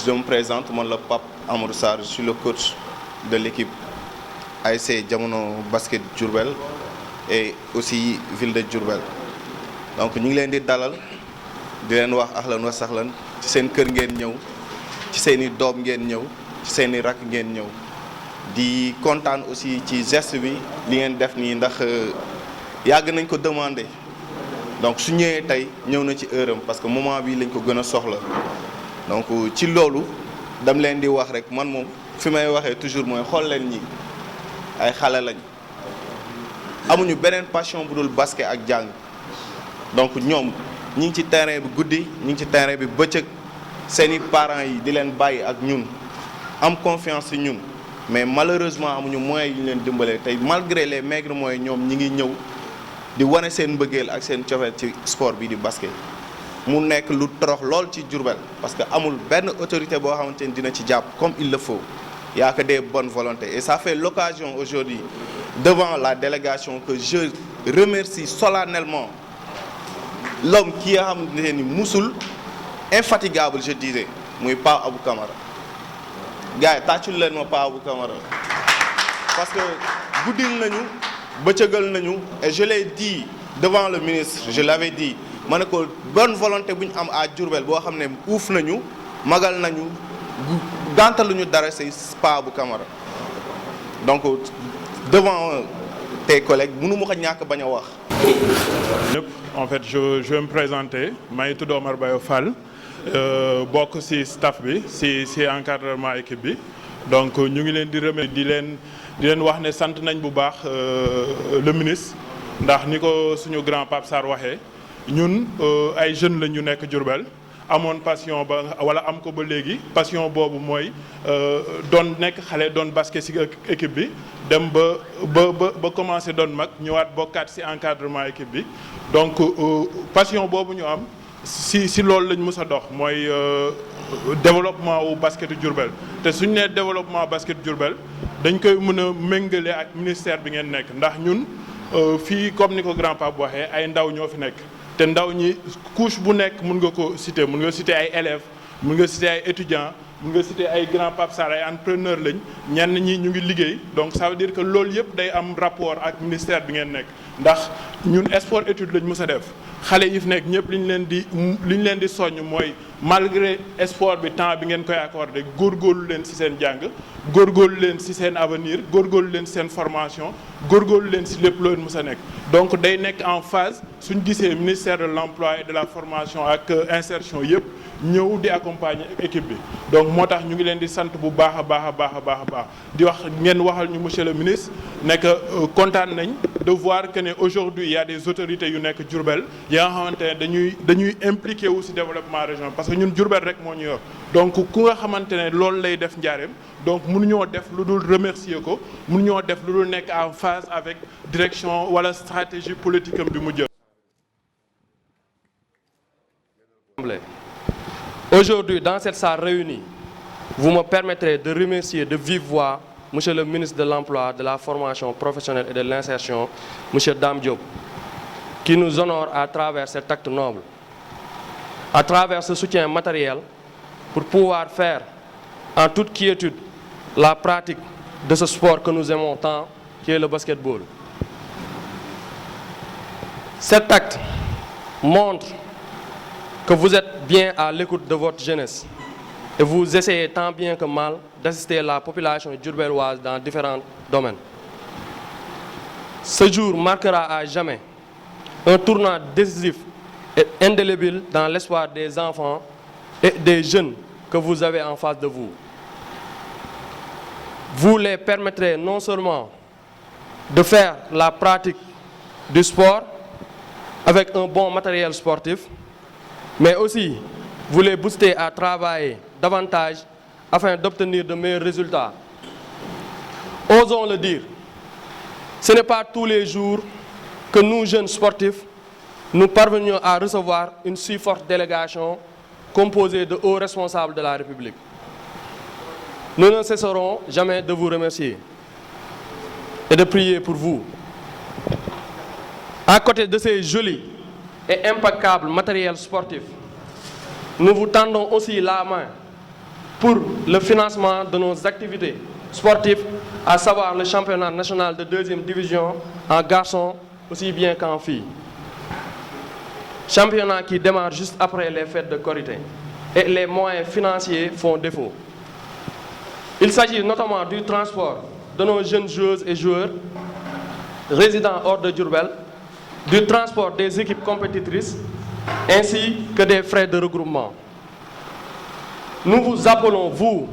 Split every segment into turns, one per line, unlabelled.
je me présente, moi le Pape Amadou Sarr, je suis le coach de l'équipe ASC Jamono Basket Diourbel et aussi ville de Diourbel. Donc ñu ngi leen di dalal di leen wax ahlan wa sahlan ci seen kër ngeen ñëw ci seen i doom ngeen ñëw ci seen i rakk ngeen ñëw di kontaan aussi ci geste bi li ngeen def nii ndax yàgg nañ ko demander donc su ñëwee tey ñëw na ci heure am parce que moment bi lañ ko gën a soxla donc ci loolu dam leen di wax rek man moom fi may waxee toujours mooy xool leen ñi ay xale lañ amuñu beneen passion bu dul basket ak jàng donc ñoom ñi ngi ci terrain bi guddi ñi ngi ci terrain bi bëccëg seeni parents yi di leen bàyyi ak ñun am confiance ci ñun mais malheureusement amuñu moyens yu ñu leen dimbalee tey malgré les maigres moyens ñoom ñi ngi ñëw di wane seen mbëggeel ak seen cofeel ci sport bi di basket mu nekk lu torox lool ci Diourbel parce que amul benn autorité boo xamante ni dina ci jàpp comme il le faut y a que des bonnes volontés et ça fait l'occasion aujourd'hui devant la délégation que je remercie solennellement l'homme qui nga xamante ni musul infatigable je dirais muy Pa Abou Camara gars yi tàccul leen ma Pa Abou Camara parce que guddil nañu bëccëgal nañu et je l'ai dit devant le ministre je l'avais dit ma ne ko bonne volonté bu ñu am à Diourbel boo xam ne uuf nañu magal nañu gàntaluñu dara c'est Pa Abou Camara donc devant tes collègues mënu ma ko ñàkk bañ a wax.
En fait je vais me présenter maa ngi tudd Omar Bayo Fall bokk ci staff bi ci encadrement équipe bi donc ñu ngi leen di remercier di leen wax ne sant nañ bu baax le ministre ndax ni ko suñu grand Pape Sarr waxee ñun ay jeunes la ñu nekk Diourbel amoon passion ba wala am ko ba léegi passion boobu mooy doon nekk xale doon basket ci équipe bi dem ba commencé doon mag ñëwaat bokkaat ci encadrement équipe bi donc passion boobu ñu am ci loolu lañ mës a dox mooy développement wu basketu Diourbel te suñu nee développement basket Diourbel dañ koy mën a méngale ak ministère bi ngeen nekk ndax ñun fii comme ni ko grand Pape waxee ay ndaw ñoo fi nekk te ndaw ñi couche bu nekk mën nga ko citer mën nga citer ay élèves mën nga citer ay étudiants mën nga citer ay grand Pape Sarr ay entrepreneur lañ ñenn ñi ñu ngi liggéey donc ça veut dire que loolu yëpp day am rapport ak ministère bi ngeen nekk ndax ñun sport étude lañ mës a def xale yi fi nekk ñëpp li ñu leen di soññ mooy malgré sport bi temps bi ngeen koy accordé góorgóorlu leen ci seen jàng góorgóorlu leen ci seen avenir góorgóorlu leen ci seen formation góorgóorlu leen ci lépp loo mës a nekk donc day nekk en phase suñ gisee ministère de l'emploi et de la formation ak insertion yëpp ñëw di accompagner équipe bi donc moo tax ñu ngi leen di sant bu baax a baax a baax a baax a baax di wax ngeen waxal ñu monsieur le ministre nekk kontaan nañ de voir que ne aujourd'hui il y a des autorités yu nekk Diourbel yaa nga xamante ne dañuy impliqué wu ci développement région parce que ñun Diourbel rek moo ñu yor donc ku nga xamante ne loolu lay def njaareem donc mënuñoo def lu dul remercier ko mënuñoo def lu dul nekk en phase avec direction wala stratégie politique am bi mu jël.
Aujourd'hui, dans cette salle réunie, vous me permettrez de remercier de vive voix Monsieur le ministre de l'Emploi, de la formation professionnelle et de l'insertion, Monsieur Dame Diop, qui nous honore à travers cet acte noble, à travers ce soutien matériel pour pouvoir faire en toute quiétude la pratique de ce sport que nous aimons tant, qui est le basketball. Cet acte montre que vous êtes bien à l'écoute de votre jeunesse et vous essayez tant bien que mal d'assister la population diourbelloise dans différents domaines. Ce jour marquera à jamais un tournant décisif et indélébile dans l'espoir des enfants et des jeunes que vous avez en face de vous. Vous les permettrez non seulement de faire la pratique du sport avec un bon matériel sportif, mais aussi vous les boostez à travailler davantage afin d'obtenir de meilleurs résultats. Osons le dire, ce n'est pas tous les jours que nous, jeunes sportifs, nous parvenions à recevoir une si forte délégation composée de hauts responsables de la République. Nous ne cesserons jamais de vous remercier et de prier pour vous. À côté de ces jolis et impeccables matériels sportifs, nous vous tendons aussi la main pour le financement de nos activités sportives, à savoir le championnat national de 2e division en garçons aussi bien qu'en filles. Championnat qui démarre juste après les fêtes de Korité et les moyens financiers font défaut. Il s'agit notamment du transport de nos jeunes joueuses et joueurs résidant hors de Diourbel, du transport des équipes compétitrices, ainsi que des frais de regroupement. Nous vous appelons, vous,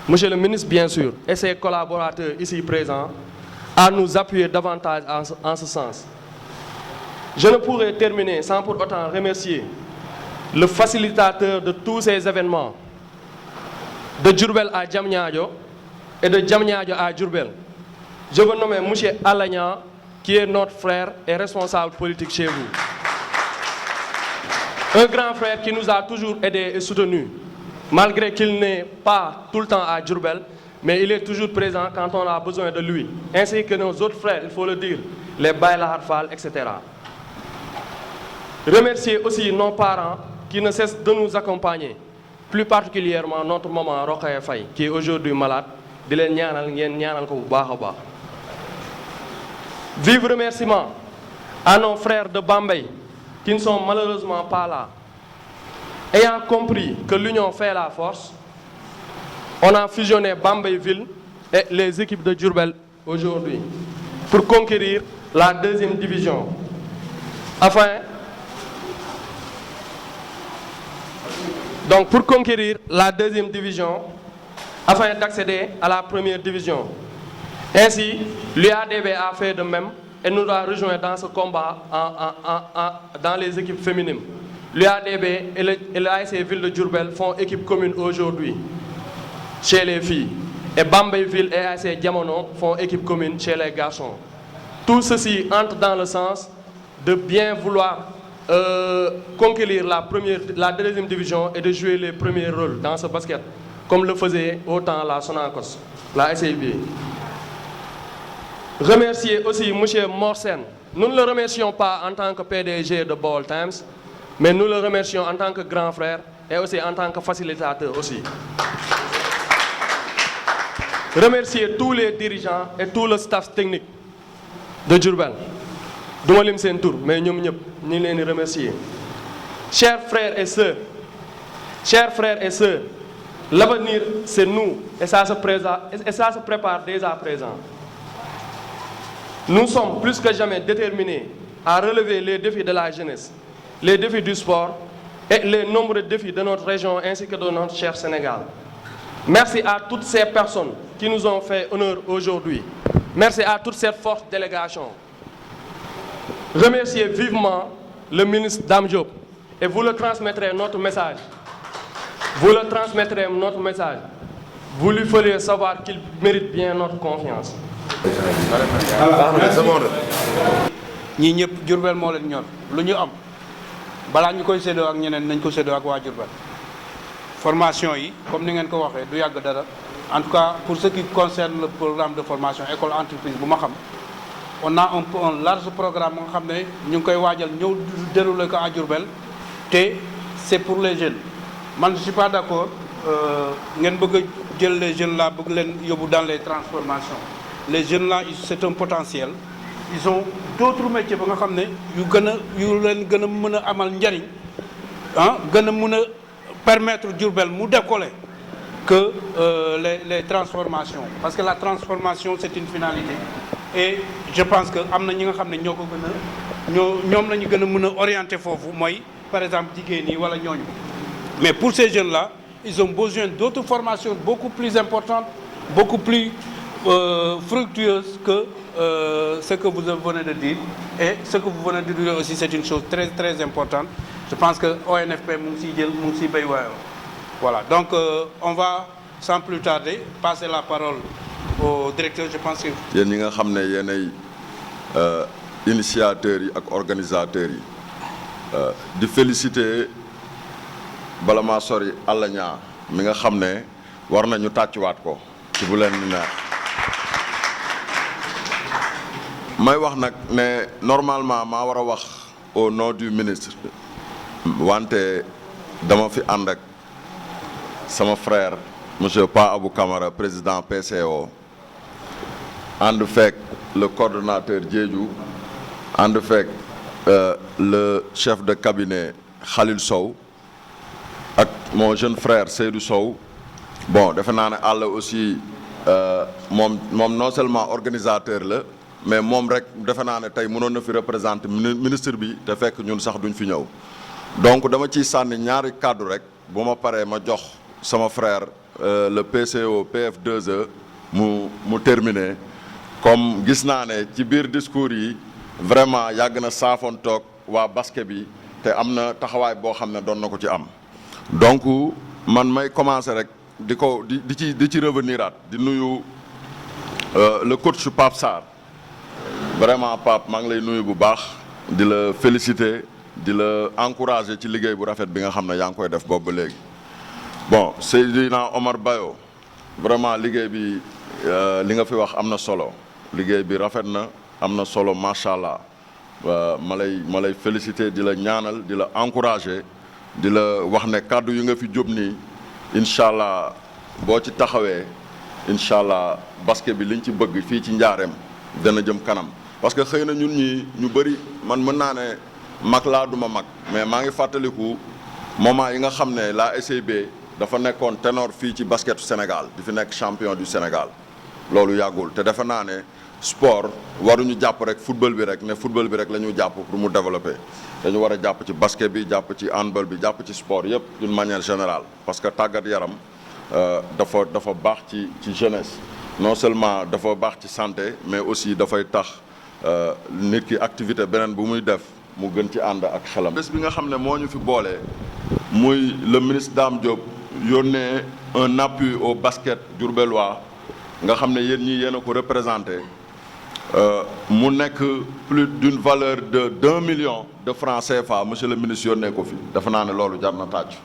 Monsieur le ministre bien sûr, et ses collaborateurs ici présents, à nous appuyer davantage en ce sens. Je ne pourrais terminer sans pour autant remercier le facilitateur de tous ces événements, de Diourbel à Diamniadio et de Diamniadio à Diourbel. Je veux nommer M. Alagna, qui est notre frère et responsable politique chez vous. Un grand frère qui nous a toujours aidés et soutenus, malgré qu'il n'est pas tout le temps à Diourbel, mais il est toujours présent quand on a besoin de lui, ainsi que nos autres frères, il faut le dire, les Baïla Harfal, etc. Remercier aussi nos parents qui ne cessent de nous accompagner, plus particulièrement notre maman Rokhaya Faye, qui est aujourd'hui malade. Vive remerciement à nos frères de Bambey qui ne sont malheureusement pas là. Ayant compris que l'union fait la force, on a fusionné Bambeyville et les équipes de Diourbel aujourd'hui pour conquérir la 2e division. Pour conquérir la 2e division, afin d'accéder à la 1re division. Ainsi, l'UADB a fait de même et nous a rejoint dans ce combat dans les équipes féminines. L'UADB et l'ASC Ville de Diourbel font équipe commune aujourd'hui chez les filles. Et Bambeyville et ASC Diamono font équipe commune chez les garçons. Tout ceci entre dans le sens de bien vouloir conquérir la 2e division et de jouer les premiers rôles dans ce basket, comme le faisait autant la Sonacos, la SAB. Remercier aussi M. Morsen. Nous ne le remercions pas en tant que PDG de Ball Times, mais nous le remercions en tant que grand frère et aussi en tant que facilitateur aussi. Remercier tous les dirigeants et tout le staff technique de Diourbel. Je ne vais pas tour, mais nous les remercier. Chers frères et sœurs, l'avenir c'est nous et ça se prépare déjà à présent. Nous sommes plus que jamais déterminés à relever les défis de la jeunesse, les défis du sport et les nombreux défis de notre région ainsi que de notre cher Sénégal. Merci à toutes ces personnes qui nous ont fait honneur aujourd'hui. Merci à toute cette forte délégation. Remerciez vivement le ministre Dame Diop et vous le transmettrez notre message. Vous le transmettrez notre message. Vous lui ferez savoir qu'il mérite bien notre confiance.
ñi ñëpp Diourbel moo leen ñor lu ñu am balaa ñu koy séddoo ak ñeneen nañ ko séddoo ak waa Diourbel formation yi comme ni ngeen ko waxee du yàgg dara en tout cas pour ce qui concerne le programme de formation école entreprise bu ma xam on a un large programme nga xam ne ñu ngi koy waajal ñëw dérouler ko à Diourbel te c'est pour les jeunes man je suis pas d'accord ngeen bëgg a jël les jeunes là bëgg leen yóbbu dans les transformations. Les jeunes là c'est un potentiel ils ont d'autres métiers ba nga xam ne yu leen gën a mën a amal njariñ gën a mën a permettre Diourbel mu décoller que les transformations parce que la transformation c'est une finalité et je pense que am na ñi nga xam ne ñoo ko gën a ñoom la ñu gën a mën a orienter foofu mooy par exemple jigéen ñi wala ñooñu mais pour ces jeunes là ils ont besoin d'autres formations beaucoup plus importantes beaucoup plus fructueuse que ce que vous venez de dire et ce que vous venez de dire aussi c'est une chose très très importante je pense que ONFP mu ngi siy jël mu ngi siy béy waayoo voilà donc on va sans plus tarder passer la parole au directeur je pense que
yéen ñi nga xam ne yéenay initiateurs yi ak organisateurs yi di féliciter bala maa sori Alagna mi nga xam ne war nañu tàccuwaat ko ci bu leen neex may wax nag ne normalement maa war a wax au nom du ministre wante dama fi ànd ak sama frère monsieur Pa Abou Camara président PCO ànd fekk le coordonnateur Diédhiou ànd fekk le chef de cabinet Khalil Sow ak mon jeune frère Seydou Sow bon defe naa ne àll aussi moom non seulement organisateur la mais moom rek defe naa ne tey mënoon na fi représenter ministre bi te fekk ñun sax duñ fi ñëw donc dama ciy sànni ñaari kàddu rek bu ma paree ma jox sama frère le PCO PF2E mu terminer comme gis naa ne ci biir discours yi vraiment yàgg na saafoon toog waa basket bi te am na taxawaay boo xam ne doon na ko ci am donc man may commencer rek di ci reveniraat di nuyu le coach Pape Sarr vraiment Pape maa ngi lay nuyu bu baax di la féliciter di la encourager ci liggéey bu rafet bi nga xam ne yaa ngi koy def boobu ba léegi bon Seydina Omar Bayo vraiment liggéey bi li nga fi wax am na solo liggéey bi rafet na am na solo macha allah ma lay féliciter di la ñaanal di la encourager di la wax ne kàddu yi nga fi jóg nii incha allah boo ci taxawee incha allah basket bi liñ ci bëgg fii ci njaareem dana jëm kanam parce que xëy na ñun ñi ñu bëri man mën naa ne mag laa duma mag mais maa ngi fàttaliku moment yi nga xam ne la SAB dafa nekkoon ténor fii ci basketu Sénégal di fi nekk champion du Sénégal loolu yàggul te defe naa ne sport waruñu jàpp rek football bi rek ne football bi rek la ñu jàpp pour mu développer dañu war a jàpp ci basket bi jàpp ci handball bi jàpp ci sport yëpp d'une manière générale parce que tàggat yaram dafa baax ci jeunesse non seulement dafa baax ci santé mais aussi dafay tax nit ki activité beneen bu muy def mu gën ci ànd ak xelam. bés bi nga xam ne moo ñu fi boole muy le ministre Dame Diop yónnee un appui au basket diourbellois nga xam ne yéen ñii yéen a ko représenté mu nekk plus d'une valeur de 2 million de francs CFA monsieur le ministre yónnee ko fi dafa naa ne loolu jar na tàcc.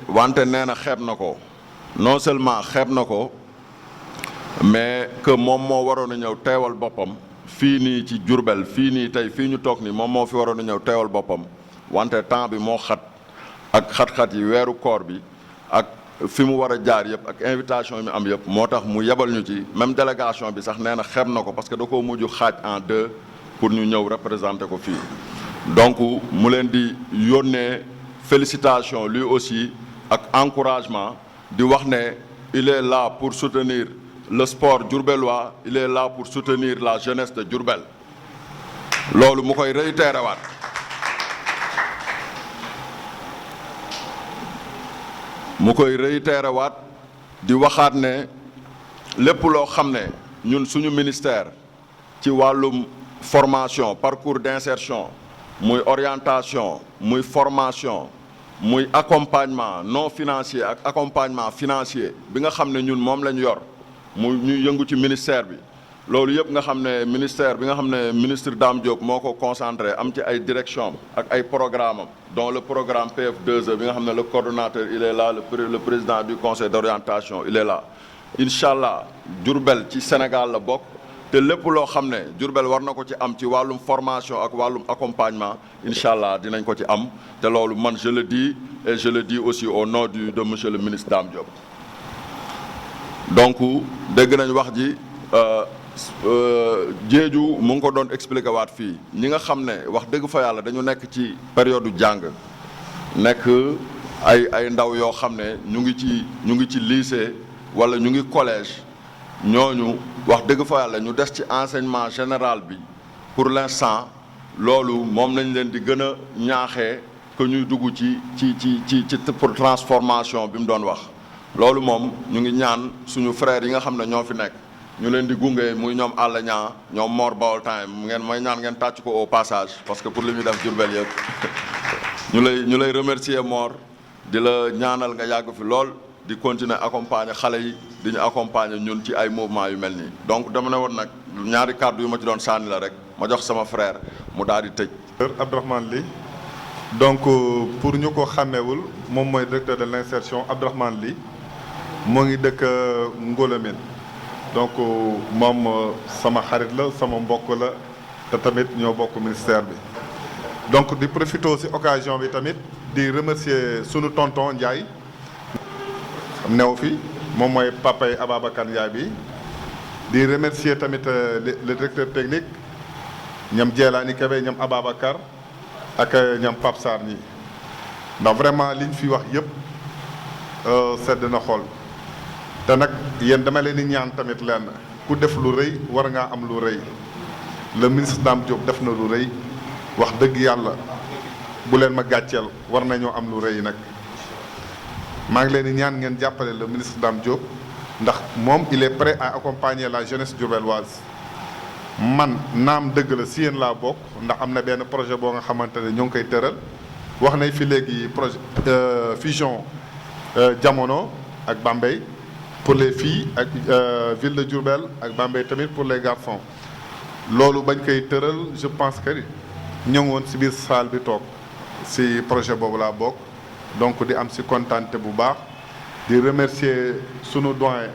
wante nee na xeeb na ko non seulement xeeb na ko mais que moom moo waroon a ñëw teewal boppam fii nii ci Diourbel fii nii tey fii ñu toog nii moom moo fi waroon a ñëw teewal boppam wante temps bi moo xat ak xat-xat yi weeru koor bi ak fi mu war a jaar yëpp ak invitation yi mu am yëpp moo tax mu yebal ñu ci même délégation bi sax nee na xeeb na ko parce que da koo mujj xaaj en deux pour ñu ñëw représenter ko fii donc mu leen di yónnee félicitations lui aussi ak encouragement di wax ne il est là pour soutenir le sport diourbellois il est là pour soutenir la jeunesse de Diourbel loolu mu koy réitéré waat di waxaat ne lépp loo xam ne ñun suñu ministère ci wàllum formation parcours d'insertion muy orientation muy formation muy accompagnement non financier ak accompagnement financier bi nga xam ne ñun moom lañ yor mu ñuy yëngu ci ministère bi loolu yëpp nga xam ne ministère bi nga xam ne ministre Dame Diop moo ko concentré am ci ay direction ak ay programme am dont le programme PF2E bi nga xam ne le coordonnateur il est là le président du conseil d'orientation il est là incha allah Diourbel ci Sénégal la bokk te lépp loo xam ne Diourbel war na ko ci am ci wàllum formation ak wàllum accompagnement incha allah dinañ ko ci am te loolu man je le dis et je le dis aussi au nom de monsieur le ministre Dame Diop. donc dégg nañ wax ji Diédhiou mu ngi ko doon expliqué waat fii ñi nga xam ne wax dëgg fa yàlla dañu nekk ci période jàng nekk ay ndaw yoo xam ne ñu ngi ci lycée wala ñu ngi collège ñooñu wax dëgg fa yàlla ñu des ci enseignement général bi pour l'instant loolu moom nañ leen di gën a ñaaxee que ñuy dugg ci pour transformation bi mu doon wax loolu moom ñu ngi ñaan suñu frères yi nga xam ne ñoo fi nekk ñu leen di gunge muy ñoom Alla Niang ñoom Mor Baol Time ngeen mooy ñaan ngeen tàcc ko au passage parce que pour li muy def Diourbel yëpp ñu lay remercier Mor di la ñaanal nga yàgg fi lool di continuer accompagner xale yi di ñu accompagner ñun ci ay mouvement yu mel nii donc dama ne woon nag ñaari kàddu yu ma ci doon sànni la rek ma jox sama frère mu daal di tëj.
Abdourahmane Ly donc pour ñu ko xàmmewul moom mooy directeur de l'insertion Abdourahmane Ly moo ngi dëkk Ngolomine donc moom sama xarit la sama mbokk la te tamit ñoo bokk ministère bi donc di profiter ci occasion bi tamit di remercier sunu tonton Ndiaye new fi moom mooy papay Ababacar Ndiaye bi di remercier tamit le directeur technique ñoom Jeelaani Kebe ñoom Ababacar ak ñoom Pape Sarr ñi ndax vraiment liñ fi wax yëpp sedd na xol te nag yéen dama leen di ñaan tamit lenn ku def lu rëy war ngaa am lu rëy le ministre Dame Diop def na lu rëy wax dëgg yàlla bu leen ma gàcceel war nañoo am lu rëy nag maa ngi leen di ñaan ngeen jàppale le ministre Dame Diop ndax moom il est prêt à accompagner la jeunesse diourbelloise man naam dëgg la si yéen laa bokk ndax am na benn projet boo nga xamante ne ñoo ngi koy tëral wax nañ fi léegi projet fusion jamono ak Bambey pour les filles ak ville de Diourbel ak Bambey tamit pour les garçons loolu bañ koy tëral je pense que ñoo ngi woon si biir salle bi toog si projet boobu laa bokk donc di am si kontaante bu baax di remercier sunu doyen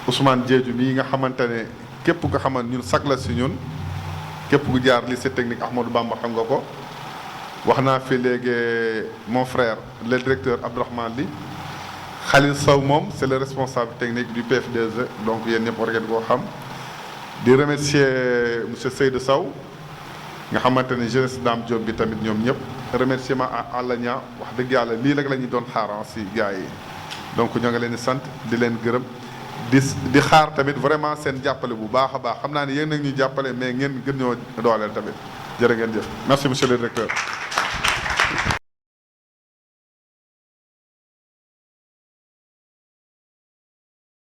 Ousmane Diédhiou mii nga xamante ne képp nga xamante ñun sag la si ñun képp ku jaar lycée technique Ahmadou Bamba xam nga ko wax naa fi léegi mon frère le directeur Abdourahmane Ly Khalil Sow moom c'est le responsable technique du PF2E donc yéen ñëpp war ngeen koo xam di remercier monsieur Seydou Sow nga xamante ne jeunesse Dame Diop bi tamit ñoom ñëpp remerciement à Alla Niang wax dëgg yàlla lii rek la ñu doon xaaran si gars yi donc ñoo ngi leen di sant di leen gërëm di xaar tamit vraiment seen jàppale bu baax a baax xam naa ne yéen nag ñu jàppale mais ngeen gën ñoo dooleel tamit jërë ngeen jëf merci monsieur le directeur